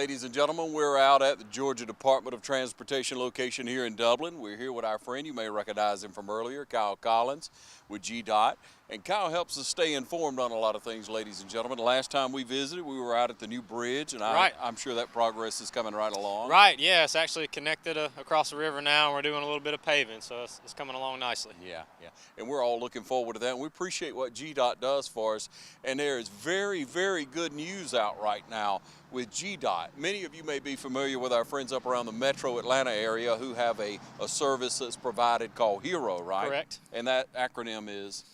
Ladies and gentlemen, we're out at the Georgia Department of Transportation location here in Dublin. We're here with our friend, you may recognize him from earlier, Kyle Collins with GDOT. And Kyle helps us stay informed on a lot of things, ladies and gentlemen. The last time we visited, we were out at the new bridge, and I'm sure that progress is coming right along. Right, yeah, it's actually connected across the river now, and we're doing a little bit of paving, so it's coming along nicely. Yeah. And we're all looking forward to that, and we appreciate what GDOT does for us. And there is very, very good news out right now with GDOT. Many of you may be familiar with our friends up around the metro Atlanta area who have a service that's provided called HERO, right? Correct. And that acronym is?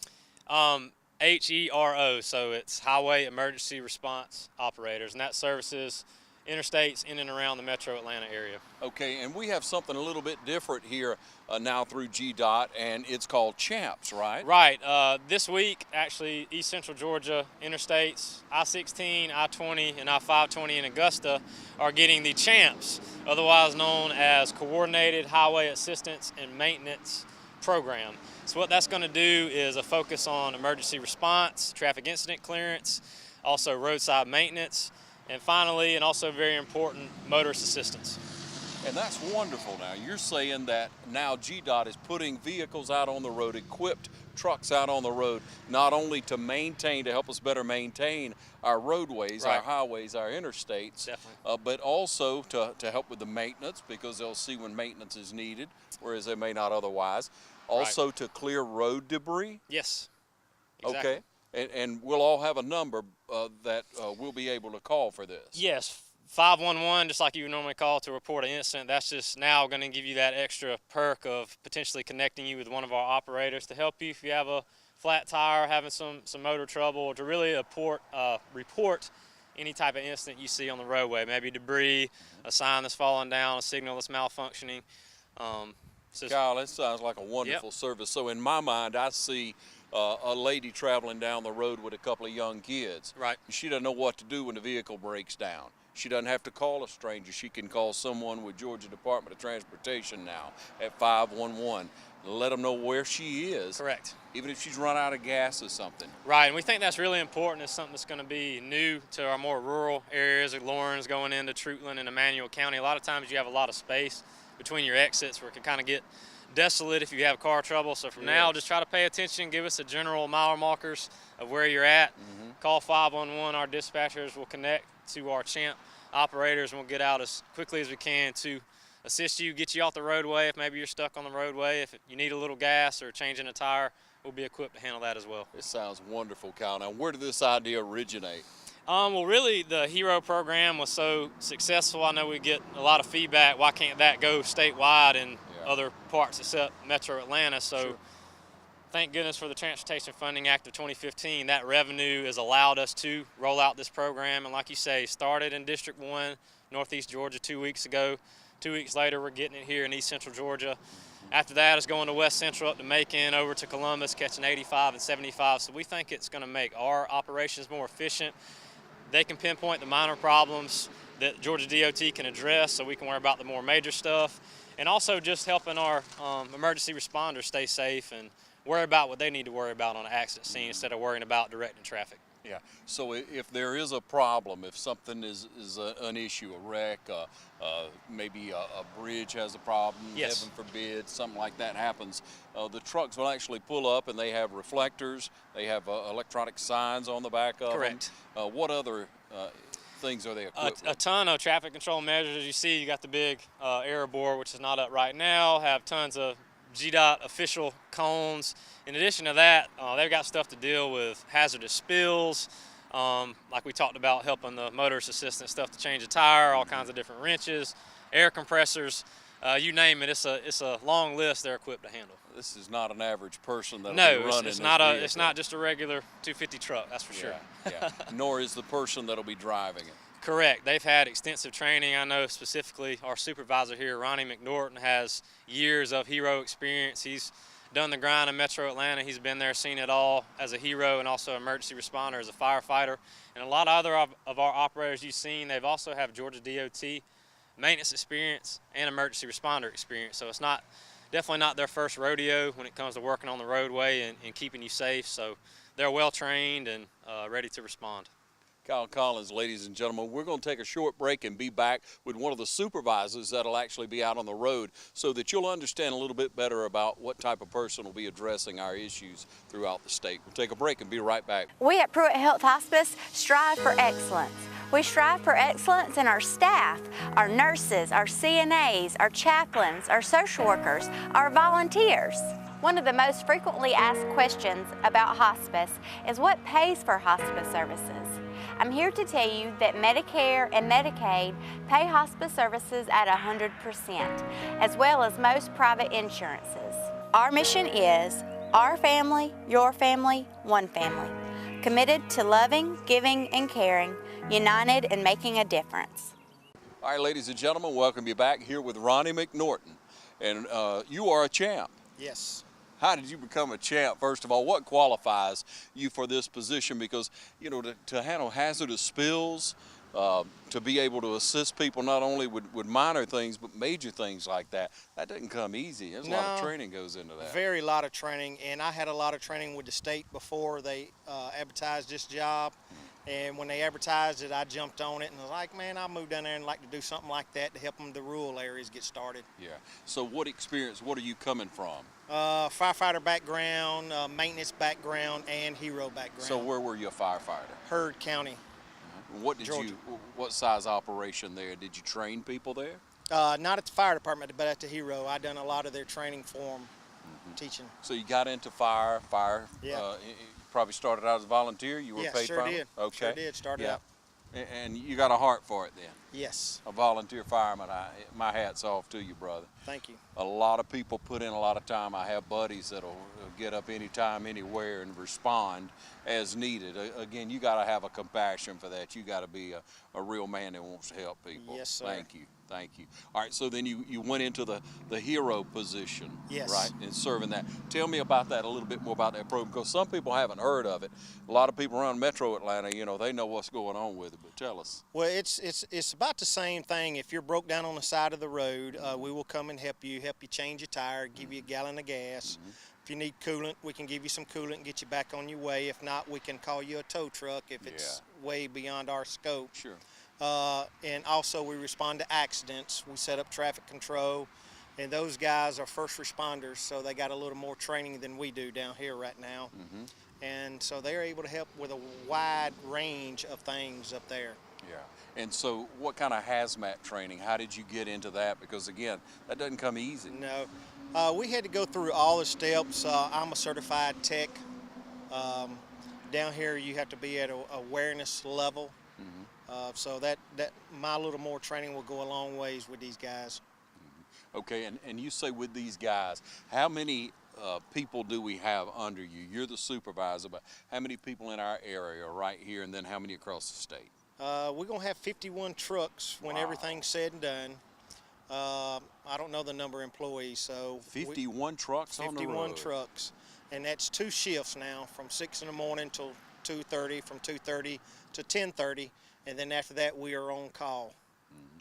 HERO, so it's Highway Emergency Response Operators, and that services interstates in and around the metro Atlanta area. Okay, and we have something a little bit different here now through GDOT, and it's called CHAMPS, right? Right. This week, actually, East Central Georgia interstates, I-16, I-20, and I-520 in Augusta are getting the CHAMPS, otherwise known as Coordinated Highway Assistance and Maintenance Program. So what that's going to do is a focus on emergency response, traffic incident clearance, also roadside maintenance, and finally, and also very important, motorist assistance. And that's wonderful. Now, you're saying that now GDOT is putting vehicles out on the road, equipped trucks out on the road, not only to help us better maintain our roadways, right, our highways, our interstates, but also to help with the maintenance, because they'll see when maintenance is needed, whereas they may not otherwise. Also right, to clear road debris? Yes, exactly. Okay. And we'll all have a number that we'll be able to call for this. Yes, 511, just like you would normally call to report an incident. That's just now going to give you that extra perk of potentially connecting you with one of our operators to help you if you have a flat tire, having some motor trouble, or to really report any type of incident you see on the roadway, maybe debris, a sign that's falling down, a signal that's malfunctioning. Kyle, that sounds like a wonderful service. So in my mind, I see a lady traveling down the road with a couple of young kids. Right. She doesn't know what to do when the vehicle breaks down. She doesn't have to call a stranger. She can call someone with Georgia Department of Transportation now at 511 and let them know where she is. Correct. Even if she's run out of gas or something. Right, and we think that's really important. It's something that's going to be new to our more rural areas of Lawrence, going into Treutlen and Emmanuel County. A lot of times you have a lot of space between your exits where it can kind of get desolate if you have car trouble. So from now, just try to pay attention, give us a general mile markers of where you're at. Call 511, our dispatchers will connect to our CHAMP operators, and we'll get out as quickly as we can to assist you, get you off the roadway if maybe you're stuck on the roadway. If you need a little gas or changing a tire, we'll be equipped to handle that as well. It sounds wonderful, Kyle. Now, where did this idea originate? Well, really, the HERO program was so successful. I know we get a lot of feedback. Why can't that go statewide in other parts except Metro Atlanta? So thank goodness for the Transportation Funding Act of 2015. That revenue has allowed us to roll out this program. And like you say, started in District 1, Northeast Georgia 2 weeks ago. 2 weeks later, we're getting it here in East Central Georgia. After that, it's going to West Central, up to Macon, over to Columbus, catching 85 and 75. So we think it's going to make our operations more efficient. They can pinpoint the minor problems that Georgia DOT can address, so we can worry about the more major stuff. And also just helping our emergency responders stay safe and worry about what they need to worry about on an accident scene instead of worrying about directing traffic. Yeah, so if there is a problem, if something is an issue, a wreck, maybe a bridge has a problem, heaven forbid, something like that happens, the trucks will actually pull up and they have reflectors, they have electronic signs on the back of them. Correct. What other things are they equipped with? A ton of traffic control measures. As you see, you got the big error board, which is not up right now, have tons of GDOT official cones. In addition to that, they've got stuff to deal with hazardous spills, like we talked about, helping the motorist assistance stuff to change a tire, all kinds of different wrenches, air compressors, you name it. It's a long list they're equipped to handle. This is not an average person that'll be running this vehicle. It's not just a regular 250 truck, that's for sure. Yeah. Nor is the person that'll be driving it. Correct. They've had extensive training. I know specifically our supervisor here, Ronnie McNorton, has years of HERO experience. He's done the grind in Metro Atlanta. He's been there, seen it all as a HERO and also emergency responder as a firefighter. And a lot of other of our operators you've seen, they've also have Georgia DOT maintenance experience and emergency responder experience. So it's definitely not their first rodeo when it comes to working on the roadway and keeping you safe. So they're well trained and ready to respond. Kyle Collins, ladies and gentlemen. We're going to take a short break and be back with one of the supervisors that'll actually be out on the road so that you'll understand a little bit better about what type of person will be addressing our issues throughout the state. We'll take a break and be right back. We at Pruitt Health Hospice strive for excellence. We strive for excellence in our staff, our nurses, our CNAs, our chaplains, our social workers, our volunteers. One of the most frequently asked questions about hospice is what pays for hospice services. I'm here to tell you that Medicare and Medicaid pay hospice services at 100%, as well as most private insurances. Our mission is our family, your family, one family. Committed to loving, giving, and caring, united in making a difference. All right, ladies and gentlemen, welcome you back here with Ronnie McNorton. And you are a champ. Yes. How did you become a champ, first of all? What qualifies you for this position? Because, you know, to handle hazardous spills, to be able to assist people not only with minor things, but major things like that, that doesn't come easy. There's a lot of training goes into that. Very lot of training, and I had a lot of training with the state before they advertised this job. And when they advertised it, I jumped on it and was like, man, I'll move down there and like to do something like that to help them the rural areas get started. Yeah. So what experience, what are you coming from? Firefighter background, maintenance background, and hero background. So where were you a firefighter? Heard County. What did Georgia. what size operation there? Did you train people there? Not at the fire department, but at the hero. I done a lot of their training for them, teaching. So you got into fire. Yeah. Probably started out as a volunteer. You were paid sure fireman? did. Okay. Sure did. Started out. And you got a heart for it then. Yes. A volunteer fireman. My hat's off to you, brother. Thank you. A lot of people put in a lot of time. I have buddies that'll get up anytime, anywhere, and respond as needed. Again, you got to have a compassion for that. You got to be a real man that wants to help people. Yes, sir. Thank you. Thank you. All right, so then you went into the hero position, Yes. right, and serving that. Tell me about that, a little bit more about that program, because some people haven't heard of it. A lot of people around Metro Atlanta, you know, they know what's going on with it, but tell us. Well, it's about the same thing. If you're broke down on the side of the road, we will come and help you change your tire, give you a gallon of gas. If you need coolant, we can give you some coolant and get you back on your way. If not, we can call you a tow truck if it's way beyond our scope. Sure. And also we respond to accidents. We set up traffic control, and those guys are first responders, so they got a little more training than we do down here right now. And so they're able to help with a wide range of things up there. Yeah. And so what kind of hazmat training? How did you get into that? Because again, that doesn't come easy. No, we had to go through all the steps. I'm a certified tech. Down here you have to be at a awareness level. So that my little more training will go a long ways with these guys. Okay, and you say with these guys, how many people do we have under you? You're the supervisor, but how many people in our area right here, and then how many across the state? We're going to have 51 trucks when everything's said and done. I don't know the number of employees, so 51 trucks on the road. 51 trucks, and that's 2 shifts now, from 6 in the morning till 2:30, from 2:30 to 10:30, and then after that we are on call.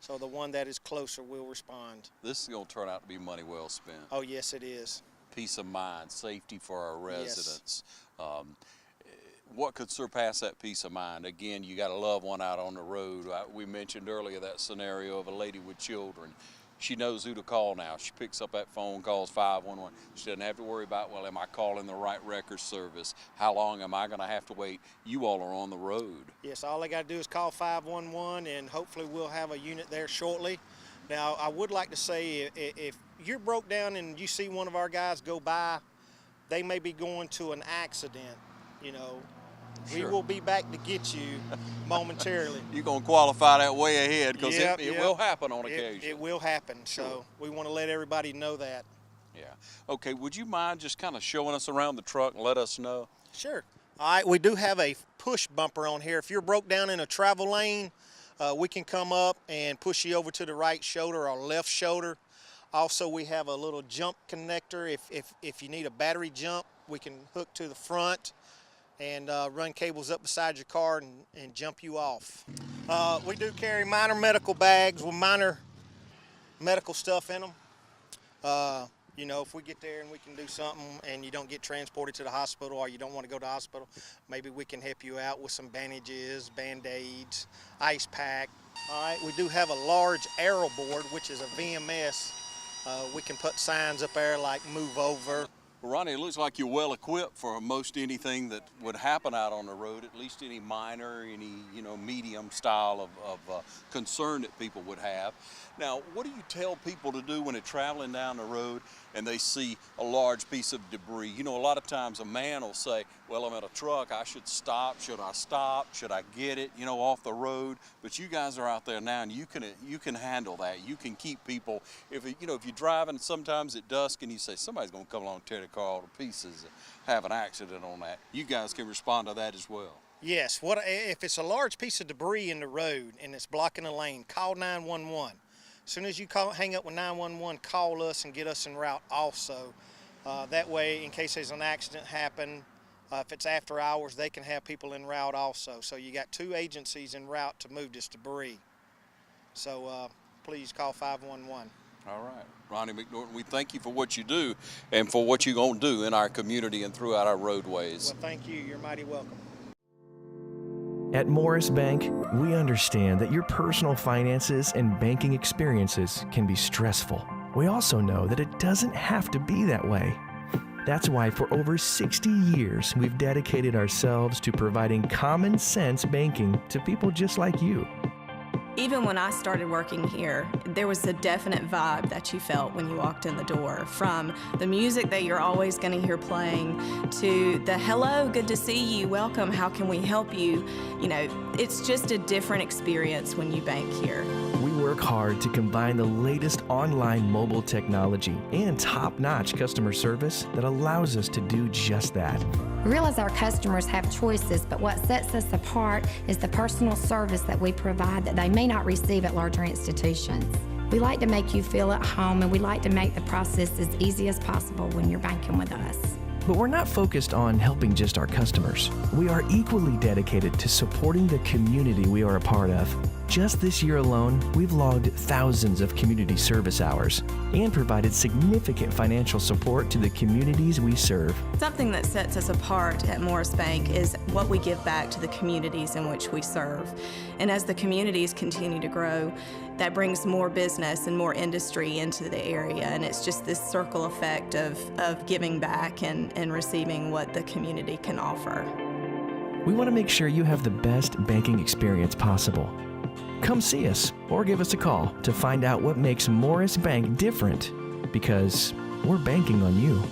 So the one that is closer will respond. This is going to turn out to be money well spent. Oh yes, it is. Peace of mind, safety for our residents. Yes. What could surpass that peace of mind? Again, you got a loved one out on the road. We mentioned earlier that scenario of a lady with children. She knows who to call now. She picks up that phone, calls 511. She doesn't have to worry about, well, am I calling the right record service? How long am I going to have to wait? You all are on the road. Yes, all they got to do is call 511, and hopefully we'll have a unit there shortly. Now, I would like to say, if you're broke down and you see one of our guys go by, they may be going to an accident, you know. Sure. We will be back to get you momentarily. You're going to qualify that way ahead, because Yep, it will happen on occasion. It will happen, so we want to let everybody know that. Yeah. Okay, would you mind just kind of showing us around the truck and let us know? Sure. All right, we do have a push bumper on here. If you're broke down in a travel lane, we can come up and push you over to the right shoulder or left shoulder. Also, we have a little jump connector. If you need a battery jump, we can hook to the front and run cables up beside your car and jump you off. We do carry minor medical bags with minor medical stuff in them. You know, if we get there and we can do something and you don't get transported to the hospital or you don't want to go to the hospital, maybe we can help you out with some bandages, Band-Aids, ice pack. All right, we do have a large arrow board, which is a VMS. We can put signs up there like move over. Well, Ronnie, it looks like you're well equipped for most anything that would happen out on the road, at least any minor, any medium style of concern that people would have. Now, what do you tell people to do when they're traveling down the road and they see a large piece of debris? You know, a lot of times a man will say, well, I'm in a truck, I should stop. Should I stop? Should I get it, off the road? But you guys are out there now and you can handle that. You can keep people, if you're driving sometimes at dusk and you say, somebody's gonna come along and tear the car all to pieces and have an accident on that. You guys can respond to that as well. Yes, if it's a large piece of debris in the road and it's blocking a lane, call 911. As soon as you hang up with 911, call us and get us en route also. That way, in case there's an accident happen, if it's after hours, they can have people en route also. So you got 2 agencies en route to move this debris. So please call 511. All right. Ronnie McNorton, we thank you for what you do and for what you're going to do in our community and throughout our roadways. Well, thank you. You're mighty welcome. At Morris Bank, we understand that your personal finances and banking experiences can be stressful. We also know that it doesn't have to be that way. That's why for over 60 years, we've dedicated ourselves to providing common sense banking to people just like you. Even when I started working here, there was a definite vibe that you felt when you walked in the door, from the music that you're always going to hear playing to the hello, good to see you, welcome, how can we help you? It's just a different experience when you bank here. We work hard to combine the latest online mobile technology and top-notch customer service that allows us to do just that. We realize our customers have choices, but what sets us apart is the personal service that we provide that they may not receive at larger institutions. We like to make you feel at home, and we like to make the process as easy as possible when you're banking with us. But we're not focused on helping just our customers. We are equally dedicated to supporting the community we are a part of. Just this year alone, we've logged thousands of community service hours and provided significant financial support to the communities we serve. Something that sets us apart at Morris Bank is what we give back to the communities in which we serve. And as the communities continue to grow, that brings more business and more industry into the area, and it's just this circle effect of giving back and receiving what the community can offer. We want to make sure you have the best banking experience possible. Come see us or give us a call to find out what makes Morris Bank different, because we're banking on you.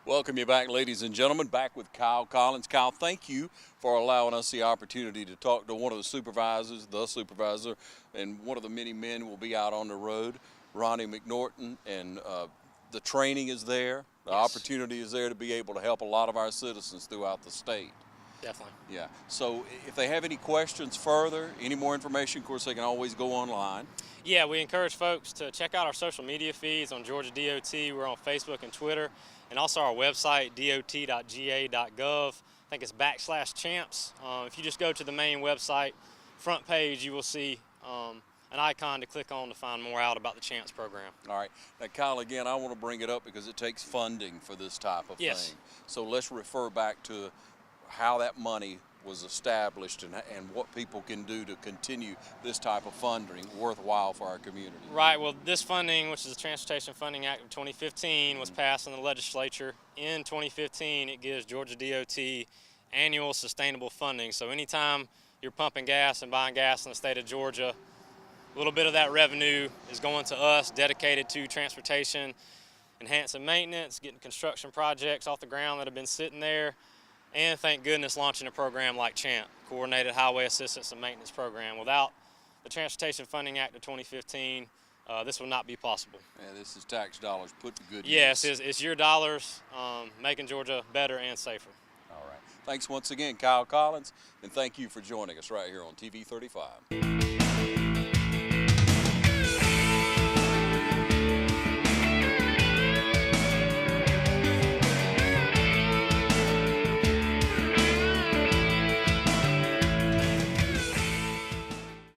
Welcome you back, ladies and gentlemen, back with Kyle Collins. Kyle, thank you for allowing us the opportunity to talk to one of the supervisors, and one of the many men who will be out on the road, Ronnie McNorton, and the training is there, the opportunity is there to be able to help a lot of our citizens throughout the state. Definitely. Yeah, so if they have any questions further, any more information, of course, they can always go online. Yeah, we encourage folks to check out our social media feeds on Georgia DOT. We're on Facebook and Twitter, and also our website, dot.ga.gov. I think it's /CHAMPS. If you just go to the main website, front page, you will see an icon to click on to find more out about the CHAMPS program. All right. Now, Kyle, again, I want to bring it up because it takes funding for this type of thing. So let's refer back to how that money was established and what people can do to continue this type of funding worthwhile for our community. Right. Well, this funding, which is the Transportation Funding Act of 2015, was passed in the legislature. In 2015, it gives Georgia DOT annual sustainable funding. So anytime you're pumping gas and buying gas in the state of Georgia, a little bit of that revenue is going to us, dedicated to transportation, enhancing maintenance, getting construction projects off the ground that have been sitting there, and thank goodness launching a program like CHAMP, Coordinated Highway Assistance and Maintenance Program. Without the Transportation Funding Act of 2015, this would not be possible. Yeah, this is tax dollars put to good use. Yes, it's your dollars making Georgia better and safer. All right. Thanks once again, Kyle Collins, and thank you for joining us right here on TV 35.